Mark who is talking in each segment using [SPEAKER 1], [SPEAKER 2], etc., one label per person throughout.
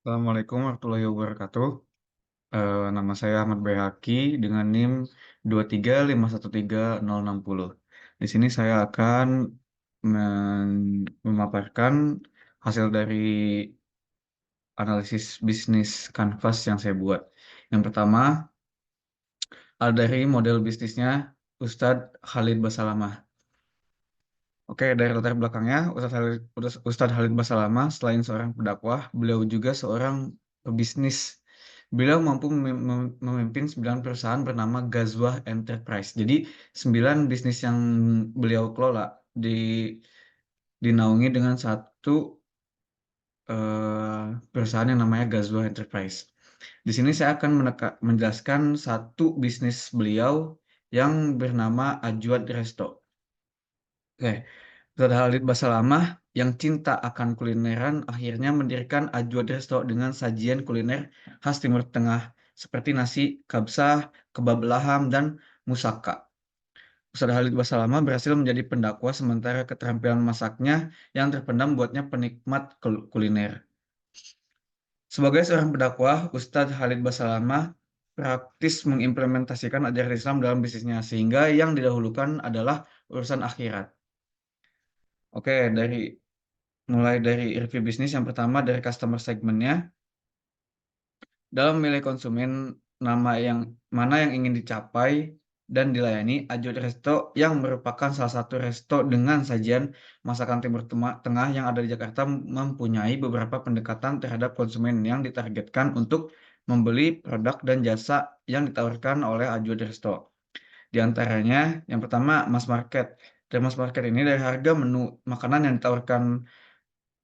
[SPEAKER 1] Assalamualaikum warahmatullahi wabarakatuh. Nama saya Ahmad Baihaqi dengan NIM 235136060. Di sini saya akan memaparkan hasil dari analisis bisnis Canvas yang saya buat. Yang pertama, dari model bisnisnya Ustadz Khalid Basalamah. Oke, dari latar belakangnya, Ustadz Khalid Basalamah selain seorang pendakwah, beliau juga seorang pebisnis. Beliau mampu memimpin 9 perusahaan bernama Ghazwah Enterprise. Jadi 9 bisnis yang beliau kelola dinaungi dengan satu perusahaan yang namanya Ghazwah Enterprise. Di sini saya akan menjelaskan satu bisnis beliau yang bernama Ajwad Resto. Oke, Ustadz Khalid Basalamah yang cinta akan kulineran akhirnya mendirikan Ajwad Resto dengan sajian kuliner khas Timur Tengah seperti nasi kabsah, kebab laham, dan musaka. Ustadz Khalid Basalamah berhasil menjadi pendakwah sementara keterampilan masaknya yang terpendam buatnya penikmat kuliner. Sebagai seorang pendakwah, Ustadz Khalid Basalamah praktis mengimplementasikan ajaran Islam dalam bisnisnya sehingga yang didahulukan adalah urusan akhirat. Oke, mulai dari review bisnis yang pertama dari customer segmentnya. Dalam memilih konsumen, nama yang mana yang ingin dicapai dan dilayani, Ajod Resto yang merupakan salah satu resto dengan sajian masakan Timur Tengah yang ada di Jakarta mempunyai beberapa pendekatan terhadap konsumen yang ditargetkan untuk membeli produk dan jasa yang ditawarkan oleh Ajod Resto. Di antaranya, yang pertama, mass market. Dari mass market ini dari harga menu makanan yang ditawarkan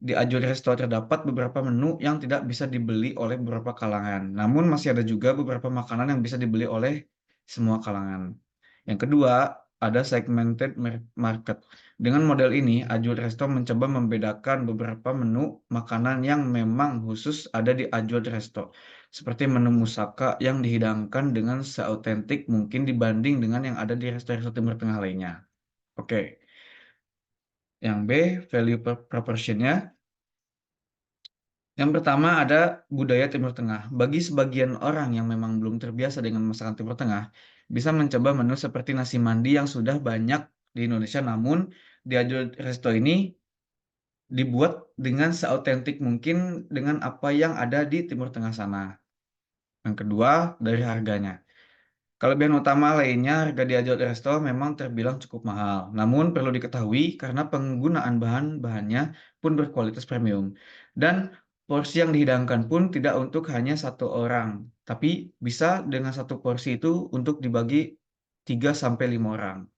[SPEAKER 1] di Ajul Resto terdapat beberapa menu yang tidak bisa dibeli oleh beberapa kalangan. Namun masih ada juga beberapa makanan yang bisa dibeli oleh semua kalangan. Yang kedua, ada segmented market. Dengan model ini, Ajul Resto mencoba membedakan beberapa menu makanan yang memang khusus ada di Ajul Resto. Seperti menu musaka yang dihidangkan dengan seautentik mungkin dibanding dengan yang ada di resto-resto Timur Tengah lainnya. Oke. Yang B, value proportionnya. Yang pertama ada budaya Timur Tengah. Bagi sebagian orang yang memang belum terbiasa dengan masakan Timur Tengah, bisa mencoba menu seperti nasi mandi yang sudah banyak di Indonesia, namun di Ajul Resto ini dibuat dengan seautentik mungkin dengan apa yang ada di Timur Tengah sana. Yang kedua, dari harganya. Kelebihan utama lainnya, harga di Ajul Resto memang terbilang cukup mahal. Namun perlu diketahui karena penggunaan bahan-bahannya pun berkualitas premium. Dan porsi yang dihidangkan pun tidak untuk hanya satu orang, tapi bisa dengan satu porsi itu untuk dibagi 3 sampai 5 orang.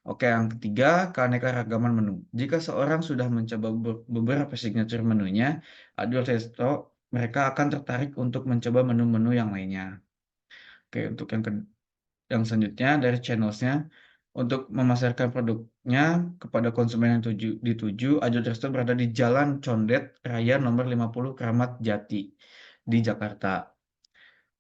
[SPEAKER 1] Oke, yang ketiga, keanekaragaman menu. Jika seorang sudah mencoba beberapa signature menunya, Ajul Resto mereka akan tertarik untuk mencoba menu-menu yang lainnya. Oke, untuk yang selanjutnya dari channelsnya untuk memasarkan produknya kepada konsumen yang dituju, Ajod Resto berada di Jalan Condet Raya nomor 50 Kramat Jati di Jakarta.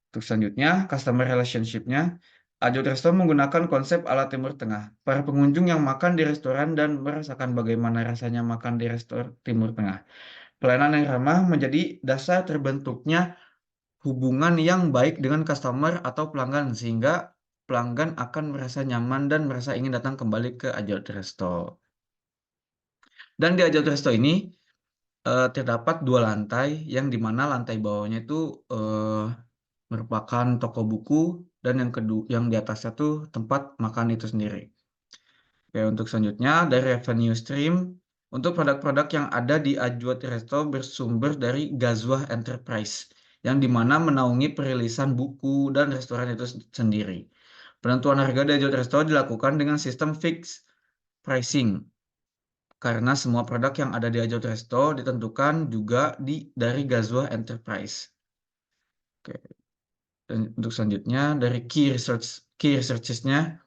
[SPEAKER 1] Untuk selanjutnya, customer relationship-nya, Ajod Resto menggunakan konsep ala Timur Tengah. Para pengunjung yang makan di restoran dan merasakan bagaimana rasanya makan di restoran Timur Tengah. Pelayanan yang ramah menjadi dasar terbentuknya hubungan yang baik dengan customer atau pelanggan sehingga pelanggan akan merasa nyaman dan merasa ingin datang kembali ke Ajot Resto. Dan di Ajot Resto ini terdapat 2 lantai yang dimana lantai bawahnya itu merupakan toko buku dan yang kedua yang di atasnya tuh tempat makan itu sendiri. Oke, untuk selanjutnya dari revenue stream untuk produk-produk yang ada di Ajwat Resto bersumber dari Ghazwah Enterprise yang dimana menaungi perilisan buku dan restoran itu sendiri. Penentuan harga di Ajwat Resto dilakukan dengan sistem fixed pricing karena semua produk yang ada di Ajwat Resto ditentukan juga dari Ghazwah Enterprise. Oke. Dan untuk selanjutnya dari key researches-nya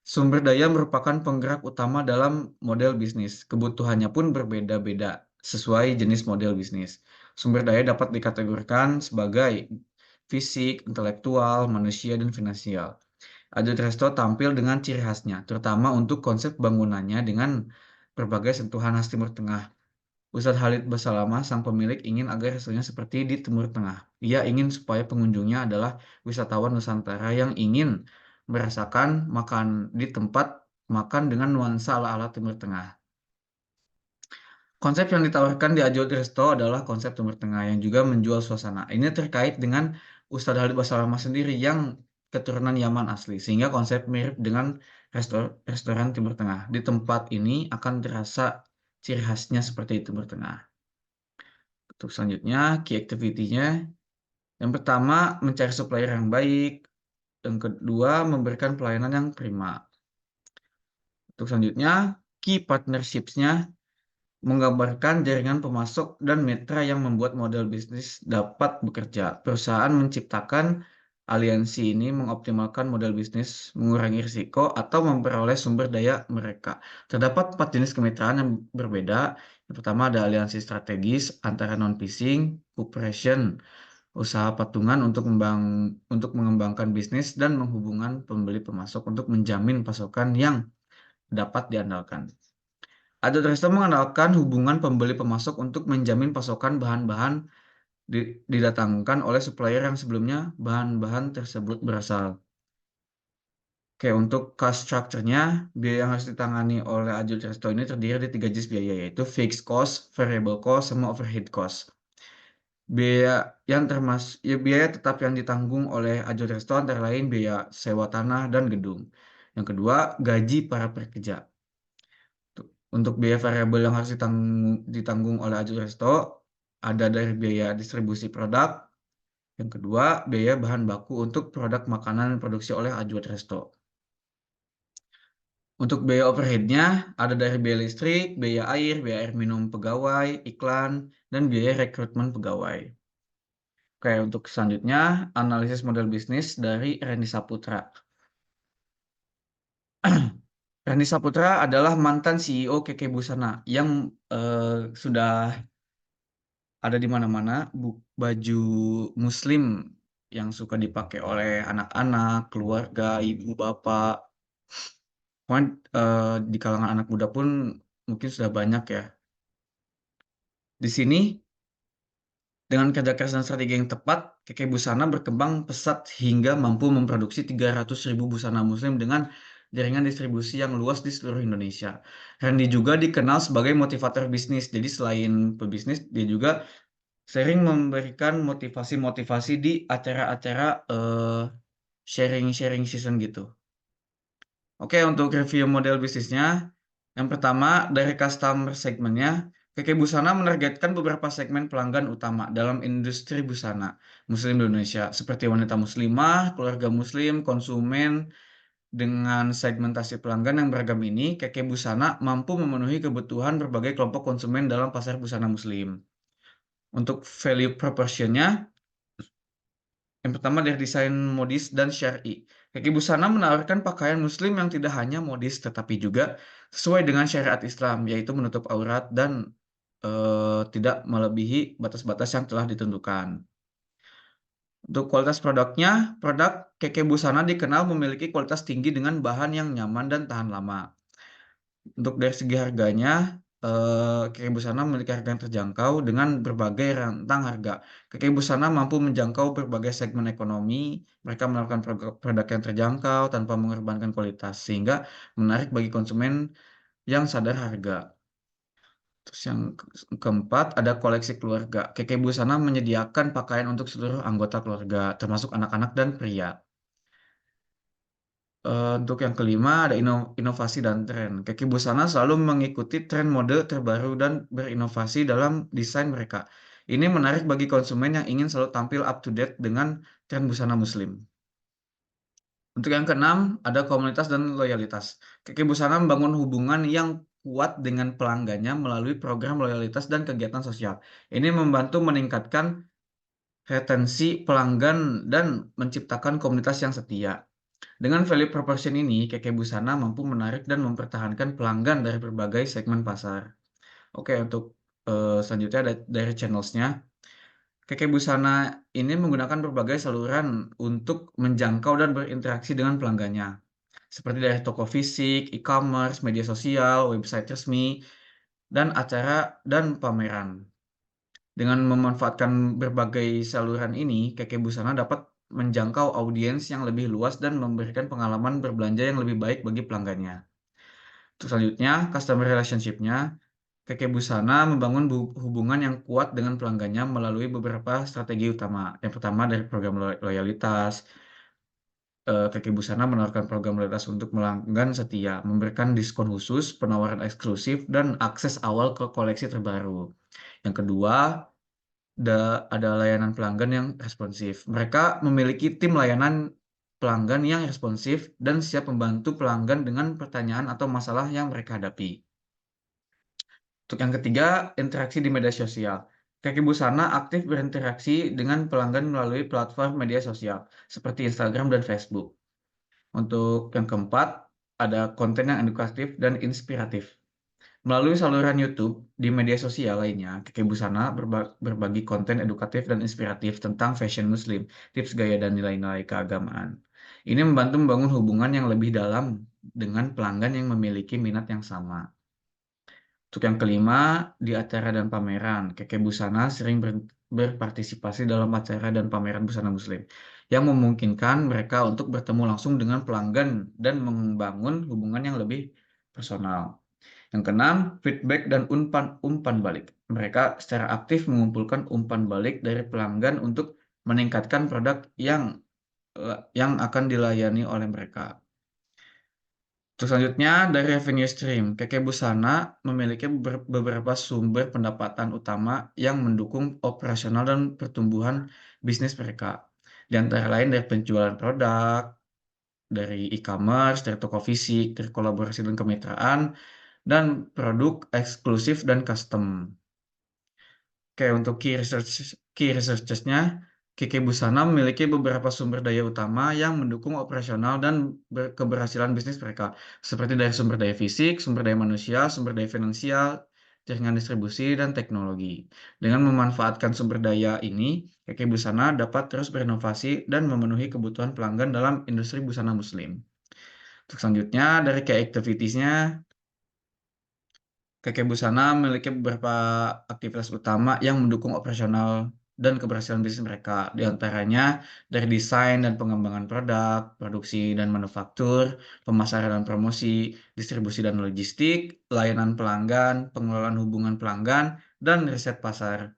[SPEAKER 1] sumber daya merupakan penggerak utama dalam model bisnis. Kebutuhannya pun berbeda-beda sesuai jenis model bisnis. Sumber daya dapat dikategorikan sebagai fisik, intelektual, manusia, dan finansial. Ajot Resto tampil dengan ciri khasnya, terutama untuk konsep bangunannya dengan berbagai sentuhan khas Timur Tengah. Ustadz Khalid Basalamah, sang pemilik, ingin agar hasilnya seperti di Timur Tengah. Ia ingin supaya pengunjungnya adalah wisatawan Nusantara yang ingin merasakan makan di tempat makan dengan nuansa ala-ala Timur Tengah. Konsep yang ditawarkan di Ajo Resto adalah konsep Timur Tengah yang juga menjual suasana. Ini terkait dengan Ustadz Khalid Basalamah sendiri yang keturunan Yaman asli, sehingga konsep mirip dengan restoran Timur Tengah. Di tempat ini akan terasa ciri khasnya seperti Timur Tengah. Untuk selanjutnya, key activity-nya. Yang pertama, mencari supplier yang baik. Yang kedua, memberikan pelayanan yang prima. Untuk selanjutnya, key partnerships-nya menggambarkan jaringan pemasok dan mitra yang membuat model bisnis dapat bekerja. Perusahaan menciptakan aliansi ini mengoptimalkan model bisnis, mengurangi risiko, atau memperoleh sumber daya mereka. Terdapat 4 jenis kemitraan yang berbeda. Yang pertama ada aliansi strategis antara non-phishing, cooperation, usaha patungan untuk mengembangkan bisnis, dan menghubungkan pembeli pemasok untuk menjamin pasokan yang dapat diandalkan. Adoresto mengandalkan hubungan pembeli pemasok untuk menjamin pasokan bahan-bahan didatangkan oleh supplier yang sebelumnya bahan-bahan tersebut berasal. Oke, untuk cost structure-nya, biaya yang harus ditangani oleh Adoresto ini terdiri dari 3 jenis biaya, yaitu fixed cost, variable cost, sama overhead cost. Biaya yang biaya tetap yang ditanggung oleh Adoresto antara lain biaya sewa tanah dan gedung. Yang kedua, gaji para pekerja. Untuk biaya variabel yang harus ditanggung oleh Ajo Resto ada dari biaya distribusi produk. Yang kedua, biaya bahan baku untuk produk makanan yang produksi oleh Ajo Resto. Untuk biaya overhead-nya ada dari biaya listrik, biaya air minum pegawai, iklan, dan biaya rekrutmen pegawai. Oke, untuk selanjutnya, analisis model bisnis dari Reni Saputra. Rani Saputra adalah mantan CEO Keke Busana yang sudah ada di mana-mana, baju muslim yang suka dipakai oleh anak-anak, keluarga, ibu, bapak. Pokoknya di kalangan anak muda pun mungkin sudah banyak ya. Di sini, dengan kerja keras dan strategi yang tepat, Keke Busana berkembang pesat hingga mampu memproduksi 300.000 busana muslim dengan jaringan distribusi yang luas di seluruh Indonesia. Randy juga dikenal sebagai motivator bisnis. Jadi selain pebisnis, dia juga sering memberikan motivasi-motivasi di acara-acara sharing-sharing season gitu. Oke, untuk review model bisnisnya, yang pertama dari customer segmennya, Keke Busana menargetkan beberapa segmen pelanggan utama dalam industri busana muslim di Indonesia, seperti wanita muslimah, keluarga muslim, konsumen. Dengan segmentasi pelanggan yang beragam ini, Keke Busana mampu memenuhi kebutuhan berbagai kelompok konsumen dalam pasar busana muslim. Untuk value proportion-nya, yang pertama dari desain modis dan syar'i. Kaki busana menawarkan pakaian muslim yang tidak hanya modis tetapi juga sesuai dengan syariat Islam, yaitu menutup aurat dan tidak melebihi batas-batas yang telah ditentukan. Untuk kualitas produknya, produk Keke Busana dikenal memiliki kualitas tinggi dengan bahan yang nyaman dan tahan lama. Untuk dari segi harganya, Keke Busana memiliki harga yang terjangkau dengan berbagai rentang harga. Keke Busana mampu menjangkau berbagai segmen ekonomi. Mereka menawarkan produk yang terjangkau tanpa mengorbankan kualitas, sehingga menarik bagi konsumen yang sadar harga. Terus yang keempat, ada koleksi keluarga. Keke Busana menyediakan pakaian untuk seluruh anggota keluarga, termasuk anak-anak dan pria. Untuk yang kelima ada inovasi dan tren. Keke Busana selalu mengikuti tren mode terbaru dan berinovasi dalam desain mereka. Ini menarik bagi konsumen yang ingin selalu tampil up to date dengan tren busana muslim. Untuk yang keenam ada komunitas dan loyalitas. Keke Busana membangun hubungan yang kuat dengan pelanggannya melalui program loyalitas dan kegiatan sosial. Ini membantu meningkatkan retensi pelanggan dan menciptakan komunitas yang setia. Dengan value proposition ini, Keke Busana mampu menarik dan mempertahankan pelanggan dari berbagai segmen pasar. Oke, untuk selanjutnya dari channels-nya. Keke Busana ini menggunakan berbagai saluran untuk menjangkau dan berinteraksi dengan pelanggannya. Seperti dari toko fisik, e-commerce, media sosial, website resmi, dan acara dan pameran. Dengan memanfaatkan berbagai saluran ini, Keke Busana dapat menjangkau audiens yang lebih luas dan memberikan pengalaman berbelanja yang lebih baik bagi pelanggannya. Terus selanjutnya, customer relationship-nya, Keke Busana membangun hubungan yang kuat dengan pelanggannya melalui beberapa strategi utama. Yang pertama dari program loyalitas. Keke Busana menawarkan program loyalitas untuk pelanggan setia, memberikan diskon khusus, penawaran eksklusif, dan akses awal ke koleksi terbaru. Yang kedua, ada layanan pelanggan yang responsif. Mereka memiliki tim layanan pelanggan yang responsif dan siap membantu pelanggan dengan pertanyaan atau masalah yang mereka hadapi. Untuk yang ketiga, interaksi di media sosial. Kaki Busana aktif berinteraksi dengan pelanggan melalui platform media sosial seperti Instagram dan Facebook. Untuk yang keempat, ada konten yang edukatif dan inspiratif. Melalui saluran YouTube di media sosial lainnya, Keke Busana berbagi konten edukatif dan inspiratif tentang fashion muslim, tips gaya dan nilai-nilai keagamaan. Ini membantu membangun hubungan yang lebih dalam dengan pelanggan yang memiliki minat yang sama. Untuk yang kelima, di acara dan pameran, Keke Busana sering berpartisipasi dalam acara dan pameran busana muslim, yang memungkinkan mereka untuk bertemu langsung dengan pelanggan dan membangun hubungan yang lebih personal. Yang keenam, feedback dan umpan balik. Mereka secara aktif mengumpulkan umpan balik dari pelanggan untuk meningkatkan produk yang akan dilayani oleh mereka. Terus selanjutnya dari revenue stream, Keke Busana memiliki beberapa sumber pendapatan utama yang mendukung operasional dan pertumbuhan bisnis mereka. Di antara lain dari penjualan produk, dari e-commerce, dari toko fisik, dari kolaborasi dan kemitraan, dan produk eksklusif dan custom. Oke, untuk key researchers-nya, Kike Busana memiliki beberapa sumber daya utama yang mendukung operasional dan keberhasilan bisnis mereka, seperti dari sumber daya fisik, sumber daya manusia, sumber daya finansial, jaringan distribusi, dan teknologi. Dengan memanfaatkan sumber daya ini, Kike Busana dapat terus berinovasi dan memenuhi kebutuhan pelanggan dalam industri busana muslim. Untuk selanjutnya, dari key activities-nya, Keke Busana memiliki beberapa aktivitas utama yang mendukung operasional dan keberhasilan bisnis mereka. Di antaranya dari desain dan pengembangan produk, produksi dan manufaktur, pemasaran dan promosi, distribusi dan logistik, layanan pelanggan, pengelolaan hubungan pelanggan, dan riset pasar.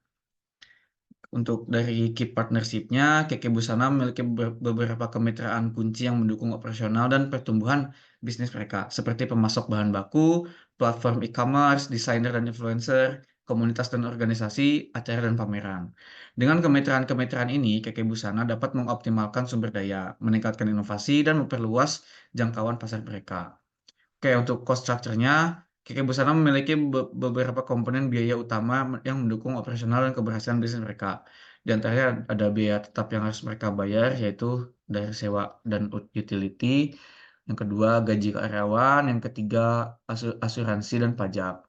[SPEAKER 1] Untuk dari key partnership-nya, Keke Busana memiliki beberapa kemitraan kunci yang mendukung operasional dan pertumbuhan bisnis mereka, seperti pemasok bahan baku, platform e-commerce, desainer dan influencer, komunitas dan organisasi, acara dan pameran. Dengan kemitraan-kemitraan ini, Keke Busana dapat mengoptimalkan sumber daya, meningkatkan inovasi, dan memperluas jangkauan pasar mereka. Oke, untuk cost structure-nya, Keke Busana memiliki beberapa komponen biaya utama yang mendukung operasional dan keberhasilan bisnis mereka. Di antaranya ada biaya tetap yang harus mereka bayar, yaitu dari sewa dan utility. Yang kedua, gaji karyawan. Yang ketiga, asuransi dan pajak.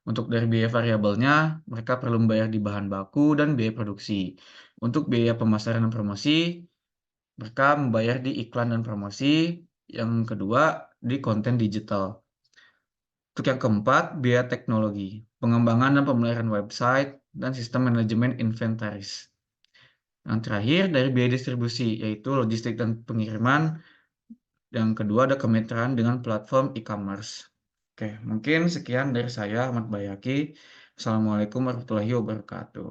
[SPEAKER 1] Untuk dari biaya variabelnya, mereka perlu membayar di bahan baku dan biaya produksi. Untuk biaya pemasaran dan promosi, mereka membayar di iklan dan promosi. Yang kedua, di konten digital. Untuk yang keempat, biaya teknologi, pengembangan dan pemeliharaan website, dan sistem manajemen inventaris. Yang terakhir, dari biaya distribusi, yaitu logistik dan pengiriman. Yang kedua, ada kemitraan dengan platform e-commerce. Oke, mungkin sekian dari saya, Ahmad Bayaki. Assalamualaikum warahmatullahi wabarakatuh.